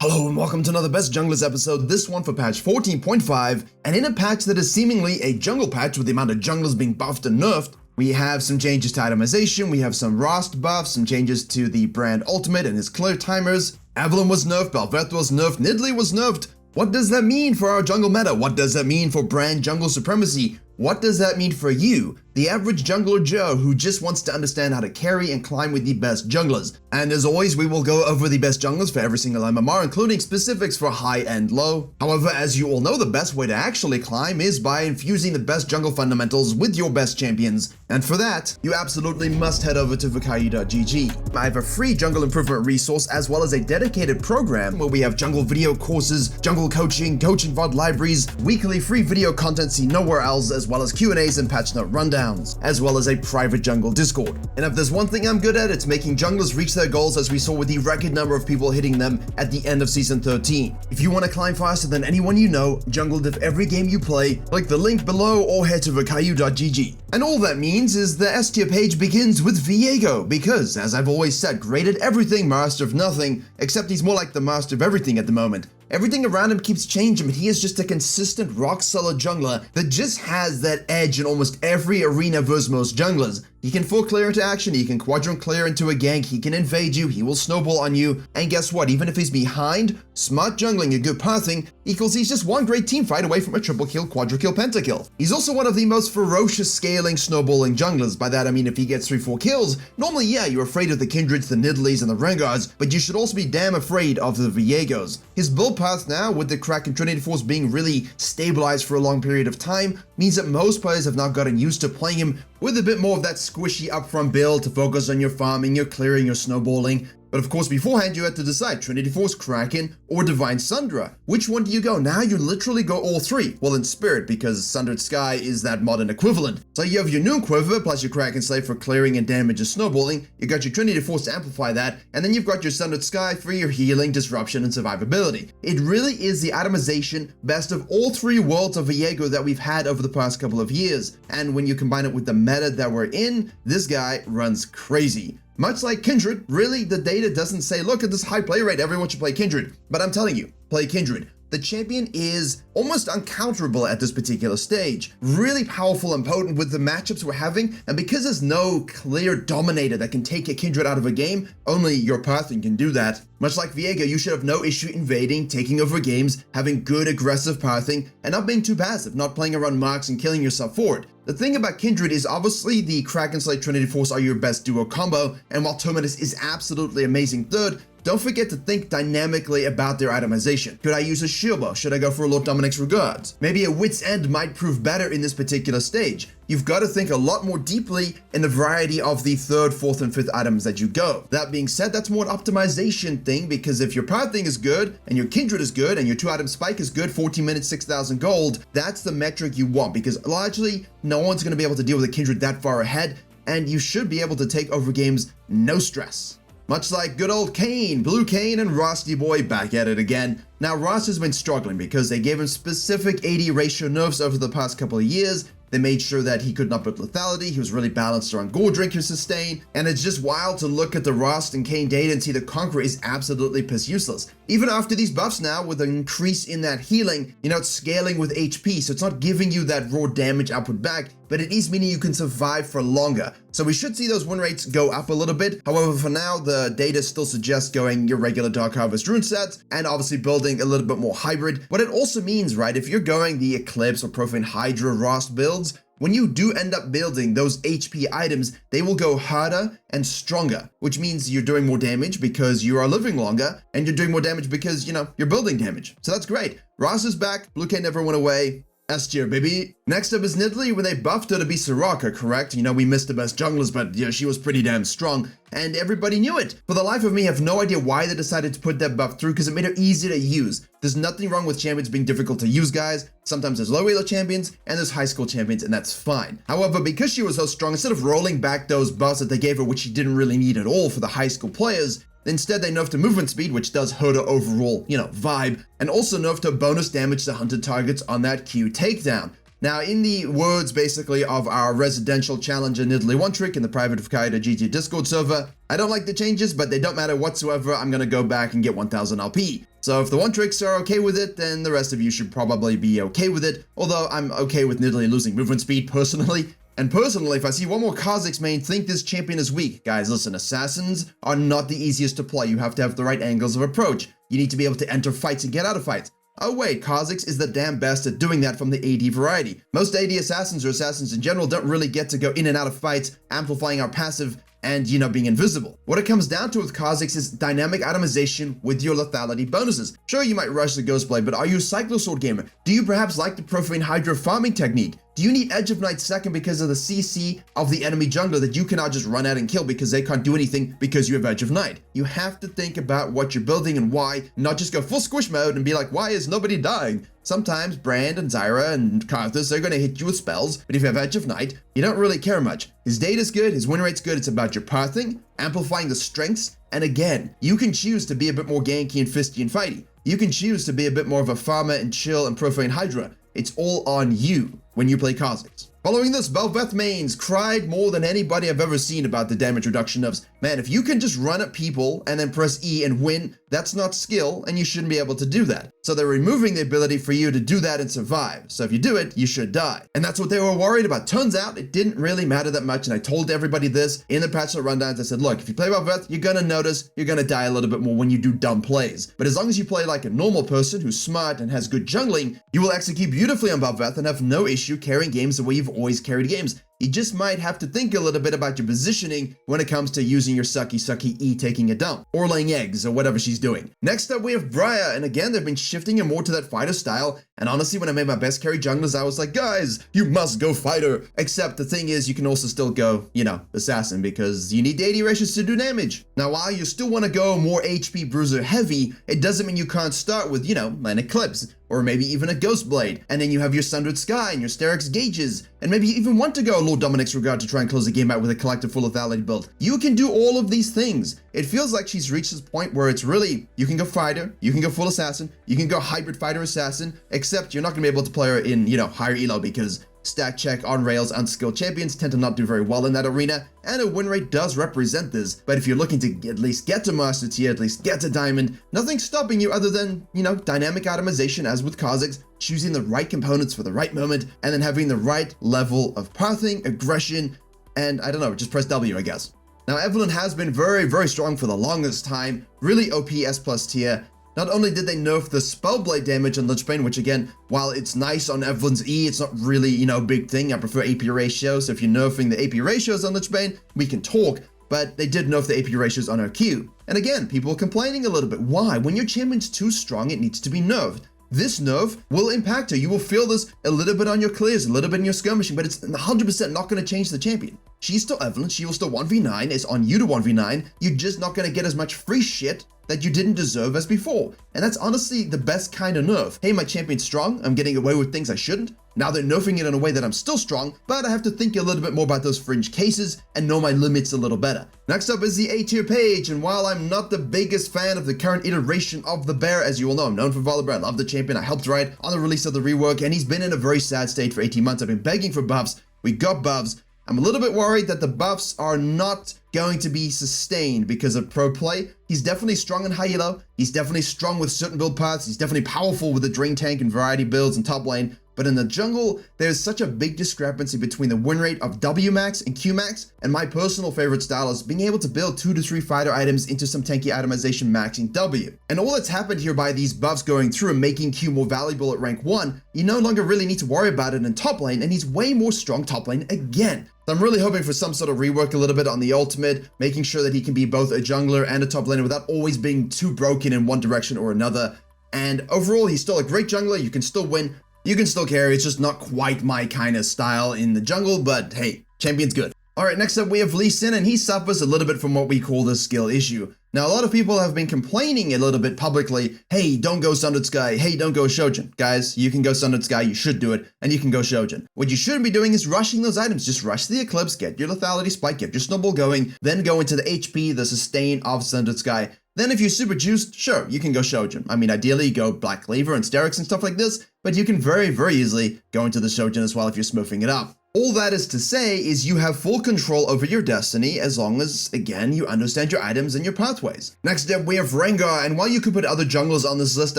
Hello and welcome to another Best Junglers episode, this one for patch 14.5, and in a patch that is seemingly a jungle patch with the amount of junglers being buffed and nerfed, we have some changes to itemization, we have some Rost buffs, some changes to the brand ultimate and his clear timers, Evelynn was nerfed, Bel'Veth was nerfed, Nidalee was nerfed. What does that mean for our jungle meta? What does that mean for brand jungle supremacy? What does that mean for you, the average jungler Joe who just wants to understand how to carry and climb with the best junglers? And as always, we will go over the best junglers for every single MMR, including specifics for high and low. However, as you all know, the best way to actually climb is by infusing the best jungle fundamentals with your best champions. And for that, you absolutely must head over to Virkayu.gg. I have a free jungle improvement resource as well as a dedicated program where we have jungle video courses, jungle coaching VOD libraries, weekly free video content seen nowhere else, as well as Q&As and patch note rundowns, as well as a private jungle Discord. And if there's one thing I'm good at, it's making junglers reach their goals, as we saw with the record number of people hitting them at the end of Season 13. If you want to climb faster than anyone you know, jungle diff every game you play, click the link below or head to Virkayu.gg. And all that means is the S tier page begins with Virkayu, because, as I've always said, great at everything, master of nothing, except he's more like the master of everything at the moment. Everything around him keeps changing, but he is just a consistent rock-solid jungler that just has that edge in almost every arena versus most junglers. He can full clear into action, he can quadrant clear into a gank, he can invade you, he will snowball on you, and guess what, even if he's behind, smart jungling and good pathing equals he's just one great team fight away from a triple kill, quadra kill, pentakill. He's also one of the most ferocious scaling snowballing junglers. By that I mean if he gets 3-4 kills, normally yeah, you're afraid of the Kindreds, the Nidalees, and the Rengars, but you should also be damn afraid of the Virkayus. His build path now, with the Kraken Trinity Force being really stabilized for a long period of time, means that most players have now gotten used to playing him with a bit more of that squishy upfront build to focus on your farming, your clearing, your snowballing. But of course, beforehand, you had to decide Trinity Force, Kraken, or Divine Sundra. Which one do you go? Now you literally go all three. Well, in spirit, because Sundered Sky is that modern equivalent. So you have your Noon Quiver, plus your Kraken Slave for clearing and damage and snowballing. You got your Trinity Force to amplify that, and then you've got your Sundered Sky for your healing, disruption, and survivability. It really is the itemization best of all three worlds of Virkayu that we've had over the past couple of years. And when you combine it with the meta that we're in, this guy runs crazy. Much like Kindred, really, the data doesn't say, look at this high play rate, everyone should play Kindred. But I'm telling you, play Kindred. The champion is almost uncounterable at this particular stage. Really powerful and potent with the matchups we're having, and because there's no clear dominator that can take a Kindred out of a game, only your pathing can do that. Much like Virkayu, you should have no issue invading, taking over games, having good aggressive pathing, and not being too passive, not playing around marks and killing yourself for it. The thing about Kindred is obviously the Kraken Slate Trinity Force are your best duo combo, and while Terminus is absolutely amazing third, don't forget to think dynamically about their itemization. Could I use a shield bow? Should I go for a Lord Dominic's Regards? Maybe a Wit's End might prove better in this particular stage. You've got to think a lot more deeply in the variety of the third, fourth, and fifth items that you go. That being said, that's more an optimization thing, because if your pathing is good, and your Kindred is good, and your 2-item spike is good, 14 minutes, 6,000 gold, that's the metric you want, because largely, no one's going to be able to deal with a Kindred that far ahead, and you should be able to take over games no stress. Much like good old Kane, Blue Kane, and Rusty Boy back at it again. Now, Ross has been struggling because they gave him specific 80 ratio nerfs over the past couple of years. They made sure that he could not put lethality, he was really balanced around gold drink and sustain, and it's just wild to look at the Rost and Kane data and see the Conqueror is absolutely piss useless. Even after these buffs now, with an increase in that healing, you're not scaling with HP, so it's not giving you that raw damage output back, but it is meaning you can survive for longer. So we should see those win rates go up a little bit. However, for now, the data still suggests going your regular Dark Harvest rune sets, and obviously building a little bit more hybrid. What it also means, right, if you're going the Eclipse or Profane Hydra Rost builds, when you do end up building those HP items, they will go harder and stronger, which means you're doing more damage because you are living longer, and you're doing more damage because, you know, you're building damage. So that's great. Ross is back, Blue Kane never went away. S tier, baby. Next up is Nidalee, when they buffed her to be Soraka, correct? You know, we missed the best junglers, but yeah, she was pretty damn strong, and everybody knew it. For the life of me, I have no idea why they decided to put that buff through, because it made her easy to use. There's nothing wrong with champions being difficult to use, guys. Sometimes there's low elo champions, and there's high school champions, and that's fine. However, because she was so strong, instead of rolling back those buffs that they gave her, which she didn't really need at all for the high school players, instead, they nerfed her movement speed, which does hurt her overall, vibe, and also nerfed her bonus damage to hunted targets on that Q takedown. Now, in the words, basically, of our residential challenger Nidalee One Trick in the private Virkayu.gg Discord server, I don't like the changes, but they don't matter whatsoever. I'm gonna go back and get 1000 LP. So if the one tricks are okay with it, then the rest of you should probably be okay with it, although I'm okay with Nidalee losing movement speed personally. And personally, if I see one more Kha'Zix main think this champion is weak, guys, listen, assassins are not the easiest to play. You have to have the right angles of approach. You need to be able to enter fights and get out of fights. Oh wait, Kha'Zix is the damn best at doing that from the AD variety. Most AD assassins or assassins in general don't really get to go in and out of fights, amplifying our passive and, being invisible. What it comes down to with Kha'Zix is dynamic itemization with your lethality bonuses. Sure, you might rush the Ghostblade, but are you a Cyclosword gamer? Do you perhaps like the Profane Hydra farming technique? Do you need Edge of Night second because of the CC of the enemy jungler that you cannot just run out and kill because they can't do anything because you have Edge of Night? You have to think about what you're building and why, not just go full squish mode and be like, why is nobody dying? Sometimes Brand and Zyra and Karthus are going to hit you with spells, but if you have Edge of Night, you don't really care much. His data's good, his win rate's good, it's about your pathing, amplifying the strengths, and again, you can choose to be a bit more ganky and fisty and fighty. You can choose to be a bit more of a farmer and chill and Profane Hydra. It's all on you when you play Kha'Zix. Following this, Bel'Veth mains cried more than anybody I've ever seen about the damage reduction nerfs. Man, if you can just run at people and then press E and win, that's not skill, and you shouldn't be able to do that. So they're removing the ability for you to do that and survive. So if you do it, you should die. And that's what they were worried about. Turns out it didn't really matter that much, and I told everybody this in the patch note rundowns. I said, look, if you play Bel'Veth, you're gonna notice you're gonna die a little bit more when you do dumb plays. But as long as you play like a normal person who's smart and has good jungling, you will execute beautifully on Bel'Veth and have no issue carrying games the way you've always carried games. You just might have to think a little bit about your positioning when it comes to using your sucky E taking a dump, or laying eggs, or whatever she's doing. Next up we have Briar, and again they've been shifting him more to that fighter style, and honestly when I made my best carry junglers I was like, guys, you must go fighter, except the thing is you can also still go, assassin, because you need AD ratios to do damage. Now while you still want to go more HP bruiser heavy, it doesn't mean you can't start with, an Eclipse, or maybe even a Ghostblade, and then you have your Sundered Sky and your Sterix gauges, and maybe you even want to go Lord Dominic's Regard to try and close the game out with a collective full lethality build. You can do all of these things. It feels like she's reached this point where it's really, you can go fighter, you can go full assassin, you can go hybrid fighter assassin, except you're not going to be able to play her in, higher elo because stack check, on rails, unskilled champions tend to not do very well in that arena, and a win rate does represent this. But if you're looking to at least get to Master Tier, at least get to Diamond, nothing's stopping you other than, dynamic itemization as with Kha'Zix, choosing the right components for the right moment, and then having the right level of pathing, aggression, and I don't know, just press W, I guess. Now, Evelynn has been very, very strong for the longest time, really OP S+ tier. Not only did they nerf the Spellblade damage on Lichbane, which again, while it's nice on Evelynn's E, it's not really, a big thing. I prefer AP ratios, so if you're nerfing the AP ratios on Lichbane, we can talk, but they did nerf the AP ratios on her Q. And again, people are complaining a little bit. Why? When your champion's too strong, it needs to be nerfed. This nerf will impact her. You will feel this a little bit on your clears, a little bit in your skirmishing, but it's 100% not going to change the champion. She's still Evelynn, she will still 1v9, it's on you to 1v9, you're just not going to get as much free shit that you didn't deserve as before. And that's honestly the best kind of nerf. Hey, my champion's strong, I'm getting away with things I shouldn't. Now they're nerfing it in a way that I'm still strong, but I have to think a little bit more about those fringe cases and know my limits a little better. Next up is the A tier page, and while I'm not the biggest fan of the current iteration of the bear, as you all know, I'm known for Volibear, I love the champion, I helped write on the release of the rework, and he's been in a very sad state for 18 months. I've been begging for buffs, we got buffs. I'm a little bit worried that the buffs are not going to be sustained because of pro play. He's definitely strong in high elo, he's definitely strong with certain build paths, he's definitely powerful with the drain tank and variety builds and top lane, but in the jungle, there's such a big discrepancy between the win rate of W max and Q max, and my personal favorite style is being able to build 2 to 3 fighter items into some tanky itemization maxing W. And all that's happened here by these buffs going through and making Q more valuable at rank 1, you no longer really need to worry about it in top lane, and he's way more strong top lane again. So I'm really hoping for some sort of rework a little bit on the ultimate, making sure that he can be both a jungler and a top laner without always being too broken in one direction or another. And overall, he's still a great jungler, you can still win, you can still carry, it's just not quite my kind of style in the jungle, but hey, champion's good. Alright, next up we have Lee Sin, and he suffers a little bit from what we call the skill issue. Now, a lot of people have been complaining a little bit publicly, hey, don't go Sundered Sky, hey, don't go Shojin. Guys, you can go Sundered Sky, you should do it, and you can go Shojin. What you shouldn't be doing is rushing those items. Just rush the Eclipse, get your lethality spike, get your snowball going, then go into the HP, the sustain of Sundered Sky. Then if you're super juiced, sure, you can go Shojin. I mean, ideally, go Black Cleaver and Sterix and stuff like this, but you can very, very easily go into the Shojin as well if you're smurfing it up. All that is to say is you have full control over your destiny as long as, again, you understand your items and your pathways. Next up, we have Rengar, and while you could put other junglers on this list,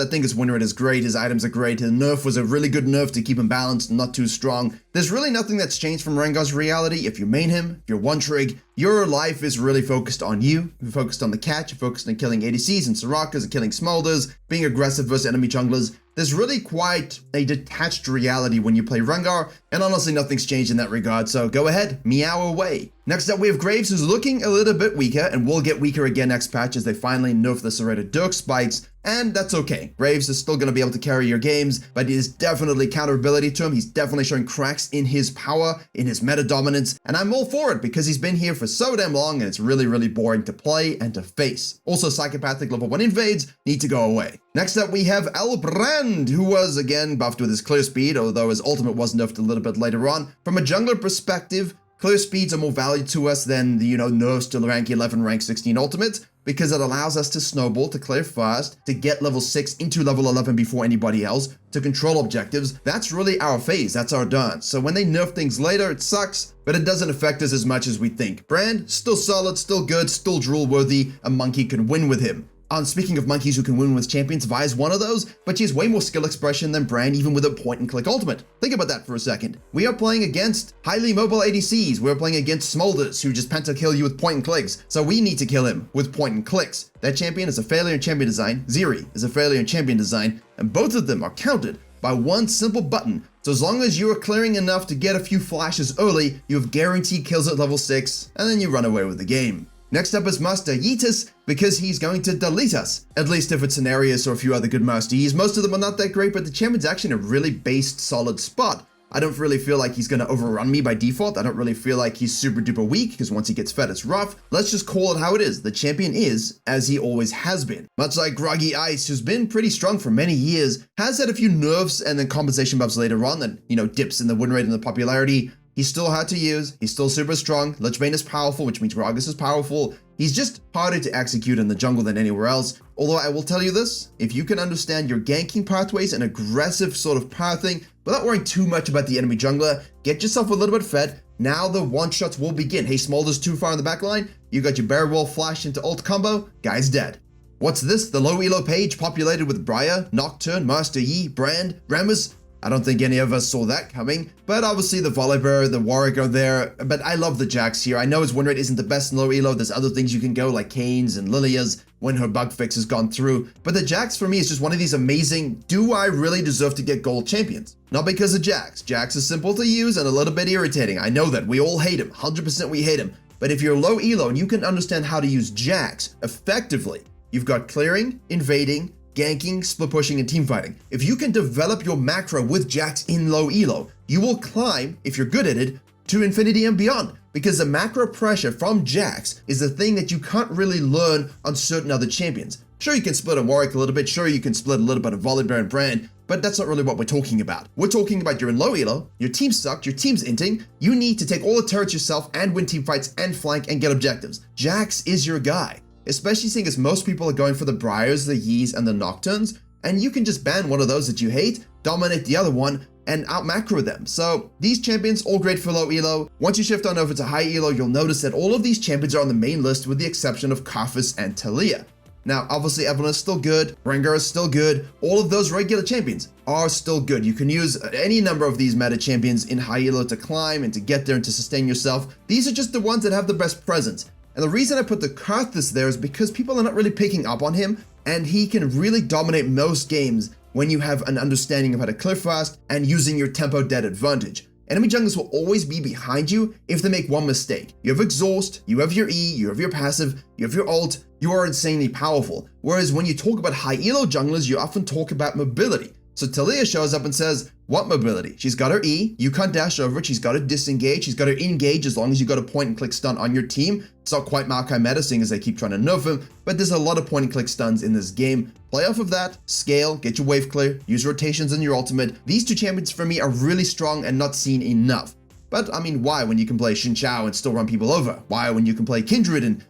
I think his win rate is great, his items are great, his nerf was a really good nerf to keep him balanced and not too strong. There's really nothing that's changed from Rengar's reality. If you main him, if you're one trig, your life is really focused on you. You're focused on the catch, you're focused on killing ADCs and Sorakas and killing Smolders, being aggressive versus enemy junglers. There's really quite a detached reality when you play Rengar, and honestly nothing's changed in that regard, so go ahead, meow away. Next up we have Graves, who's looking a little bit weaker and will get weaker again next patch as they finally nerf the serrated Dirk spikes, and that's okay. Graves is still going to be able to carry your games, but it is definitely counterability to him. He's definitely showing cracks in his power, in his meta dominance, and I'm all for it because he's been here for so damn long and it's really, really boring to play and to face. Also, psychopathic level 1 invades need to go away. Next up we have Elbrand, who was again buffed with his clear speed, although his ultimate was nerfed a little bit later on. From a jungler perspective, clear speeds are more valued to us than the, nerfs to rank 11, rank 16 ultimates, because it allows us to snowball, to clear fast, to get level 6 into level 11 before anybody else, to control objectives. That's really our phase, that's our dance. So when they nerf things later, it sucks, but it doesn't affect us as much as we think. Brand, still solid, still good, still drool worthy, a monkey can win with him. Speaking of monkeys who can win with champions, Vi is one of those, but she has way more skill expression than Brand even with a point-and-click ultimate. Think about that for a second. We are playing against highly mobile ADCs, we're playing against Smolders who just pentakill you with point-and-clicks, so we need to kill him with point-and-clicks. That champion is a failure in champion design, Ziri is a failure in champion design, and both of them are countered by one simple button. So as long as you are clearing enough to get a few flashes early, you have guaranteed kills at level 6, and then you run away with the game. Next up is Master Yeetus, because he's going to delete us. At least if it's Cenarius or a few other good Master Yis. Most of them are not that great, but the champion's actually in a really based, solid spot. I don't really feel like he's going to overrun me by default. I don't really feel like he's super duper weak, because once he gets fed, it's rough. Let's just call it how it is. The champion is, as he always has been. Much like Groggy Ice, who's been pretty strong for many years, has had a few nerfs and then compensation buffs later on that, dips in the win rate and the popularity. He's still hard to use, he's still super strong, Lichbane is powerful, which means Gragas is powerful. He's just harder to execute in the jungle than anywhere else. Although I will tell you this, if you can understand your ganking pathways and aggressive sort of pathing without worrying too much about the enemy jungler, get yourself a little bit fed, now the one-shots will begin. Hey, Smolder's too far in the back line, you got your Bear Wolf flash into ult combo, guy's dead. What's this? The low elo page populated with Briar, Nocturne, Master Yi, Brand, Rammus? I don't think any of us saw that coming, but obviously the Volibear, the Warwick are there, but I love the Jax here. I know his win rate isn't the best in low elo, there's other things you can go like Kane's and Lilia's when her bug fix has gone through, but the Jax for me is just one of these amazing, do I really deserve to get gold champions? Not because of Jax. Jax is simple to use and a little bit irritating. I know that, we all hate him, 100% we hate him, but if you're low elo and you can understand how to use Jax effectively, you've got clearing, invading, ganking, split pushing, and team fighting. If you can develop your macro with Jax in low elo, you will climb, if you're good at it, to infinity and beyond. Because the macro pressure from Jax is the thing that you can't really learn on certain other champions. Sure, you can split a Warwick a little bit, sure you can split a little bit of Volibear and Brand, but that's not really what we're talking about. We're talking about you're in low elo, your team sucked, your team's inting, you need to take all the turrets yourself and win team fights and flank and get objectives. Jax is your guy. Especially seeing as most people are going for the Briars, the Yis, and the Nocturnes, and you can just ban one of those that you hate, dominate the other one, and out-macro them. So these champions, all great for low elo. Once you shift on over to high elo, you'll notice that all of these champions are on the main list with the exception of Karthus and Talia. Now, obviously, Evelyn is still good, Rengar is still good, all of those regular champions are still good. You can use any number of these meta champions in high elo to climb and to get there and to sustain yourself. These are just the ones that have the best presence. And the reason I put the Karthus there is because people are not really picking up on him, and he can really dominate most games when you have an understanding of how to clear fast and using your tempo dead advantage. Enemy junglers will always be behind you if they make one mistake. You have exhaust, you have your E, you have your passive, you have your ult, you are insanely powerful. Whereas when you talk about high elo junglers, you often talk about mobility. So Talia shows up and says, what mobility? She's got her E, you can't dash over it, she's got to disengage, she's got to engage as long as you got a point and click stun on your team. It's not quite Maokai meta seeing as they keep trying to nerf him, but there's a lot of point and click stuns in this game. Play off of that, scale, get your wave clear, use rotations in your ultimate. These two champions for me are really strong and not seen enough. But I mean, why when you can play Xin Zhao and still run people over? Why when you can play Kindred and,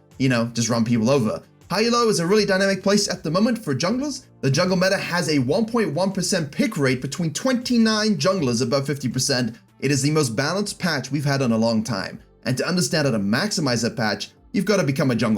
just run people over? High elo is a really dynamic place at the moment for junglers. The jungle meta has a 1.1% pick rate between 29 junglers above 50%. It is the most balanced patch we've had in a long time, and to understand how to maximize that patch, you've got to become a jungle